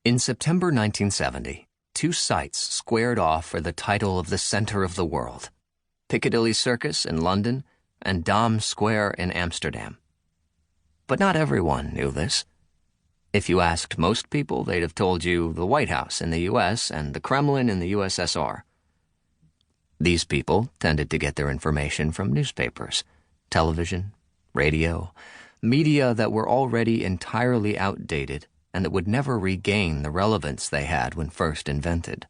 In September 1970, two sites squared off for the title of the center of the world: Piccadilly Circus in London and Dam Square in Amsterdam. But not everyone knew this. If you asked most people, they'd have told you the White House in the U.S. and the Kremlin in the USSR. These people tended to get their information from newspapers, television, radio, media that were already entirely outdated and that would never regain the relevance they had when first invented.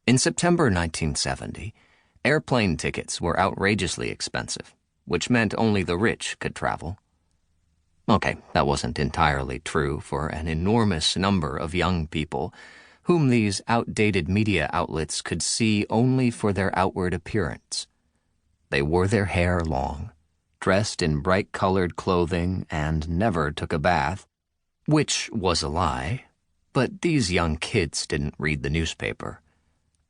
In September 1970, airplane tickets were outrageously expensive, which meant only the rich could travel. Okay, that wasn't entirely true for an enormous number of young people whom these outdated media outlets could see only for their outward appearance. They wore their hair long, dressed in bright-colored clothing, and never took a bath, which was a lie, but these young kids didn't read the newspaper,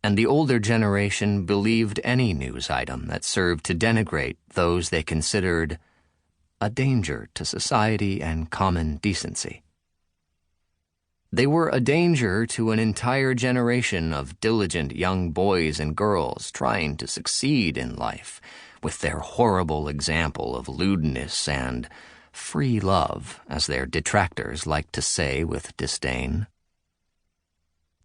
and the older generation believed any news item that served to denigrate those they considered a danger to society and common decency. They were a danger to an entire generation of diligent young boys and girls trying to succeed in life with their horrible example of lewdness and free love, as their detractors liked to say with disdain.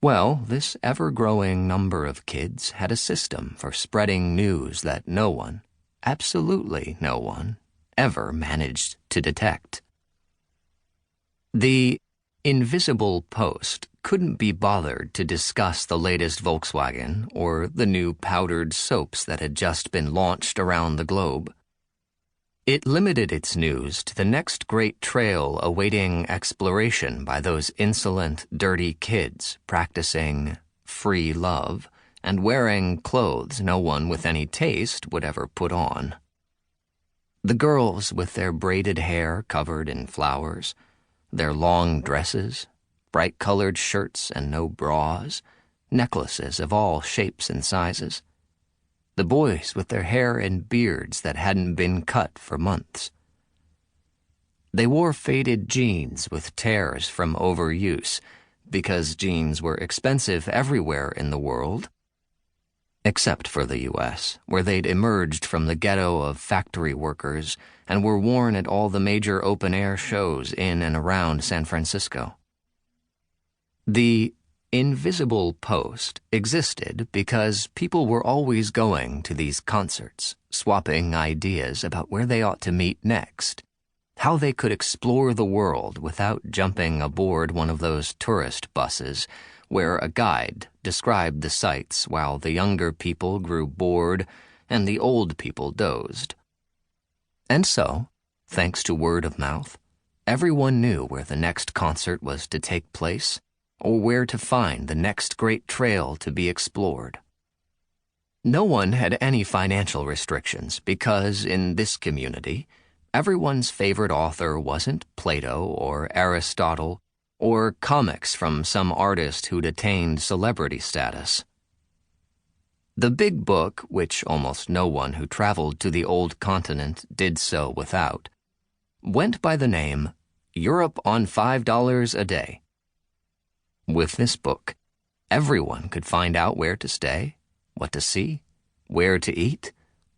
Well, this ever-growing number of kids had a system for spreading news that no one, absolutely no one, ever managed to detect. The invisible post couldn't be bothered to discuss the latest Volkswagen or the new powdered soaps that had just been launched around the globe. It limited its news to the next great trail awaiting exploration by those insolent, dirty kids practicing free love and wearing clothes no one with any taste would ever put on. The girls with their braided hair covered in flowers, their long dresses, bright-colored shirts and no bras, necklaces of all shapes and sizes. The boys with their hair and beards that hadn't been cut for months. They wore faded jeans with tears from overuse, because jeans were expensive everywhere in the world, except for the U.S., where they'd emerged from the ghetto of factory workers and were worn at all the major open-air shows in and around San Francisco. The invisible post existed because people were always going to these concerts, swapping ideas about where they ought to meet next, how they could explore the world without jumping aboard one of those tourist buses where a guide described the sights while the younger people grew bored and the old people dozed. And so, thanks to word of mouth, everyone knew where the next concert was to take place or where to find the next great trail to be explored. No one had any financial restrictions because, in this community, everyone's favorite author wasn't Plato or Aristotle or comics from some artist who'd attained celebrity status. The big book, which almost no one who traveled to the old continent did so without, went by the name Europe on $5 a Day. With this book, everyone could find out where to stay, what to see, where to eat,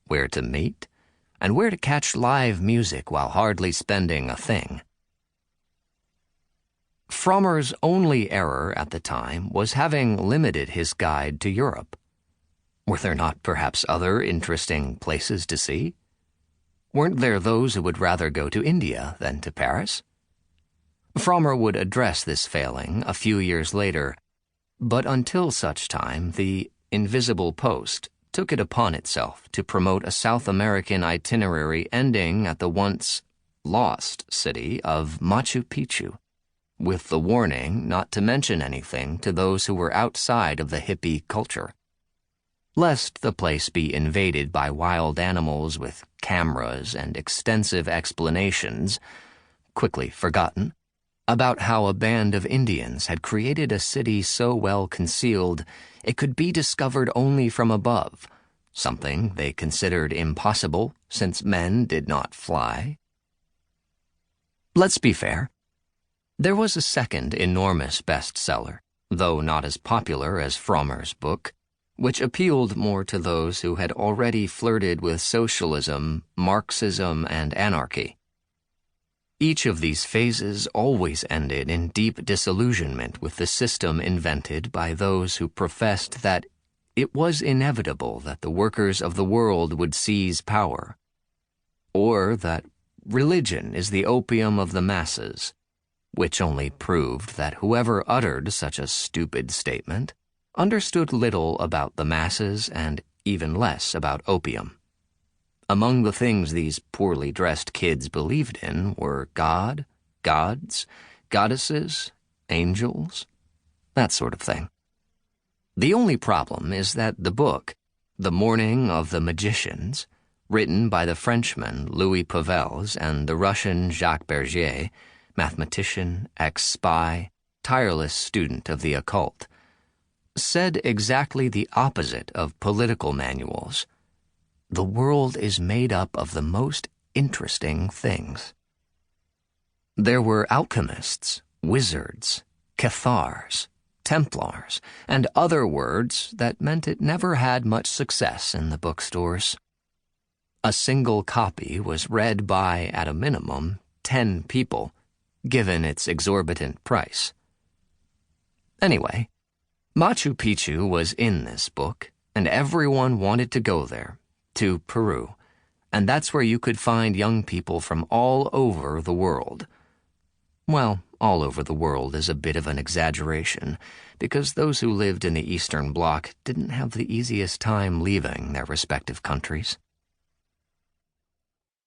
where to meet, and where to catch live music while hardly spending a thing. Frommer's only error at the time was having limited his guide to Europe. Were there not perhaps other interesting places to see? Weren't there those who would rather go to India than to Paris? Frommer would address this failing a few years later, but until such time, the invisible post took it upon itself to promote a South American itinerary ending at the once lost city of Machu Picchu, with the warning not to mention anything to those who were outside of the hippie culture, lest the place be invaded by wild animals with cameras and extensive explanations, quickly forgotten, about how a band of Indians had created a city so well concealed it could be discovered only from above, something they considered impossible since men did not fly. Let's be fair. There was a second enormous bestseller, though not as popular as Frommer's book, which appealed more to those who had already flirted with socialism, Marxism, and anarchy. Each of these phases always ended in deep disillusionment with the system invented by those who professed that it was inevitable that the workers of the world would seize power, or that religion is the opium of the masses, which only proved that whoever uttered such a stupid statement understood little about the masses and even less about opium. Among the things these poorly dressed kids believed in were God, gods, goddesses, angels, that sort of thing. The only problem is that the book, The Morning of the Magicians, written by the Frenchman Louis Pavels and the Russian Jacques Bergier, mathematician, ex-spy, tireless student of the occult, said exactly the opposite of political manuals. The world is made up of the most interesting things. There were alchemists, wizards, cathars, Templars, and other words that meant it never had much success in the bookstores. A single copy was read by, at a minimum, 10 people, given its exorbitant price. Anyway, Machu Picchu was in this book, and everyone wanted to go there, to Peru, and that's where you could find young people from all over the world. Well, all over the world is a bit of an exaggeration, because those who lived in the Eastern Bloc didn't have the easiest time leaving their respective countries.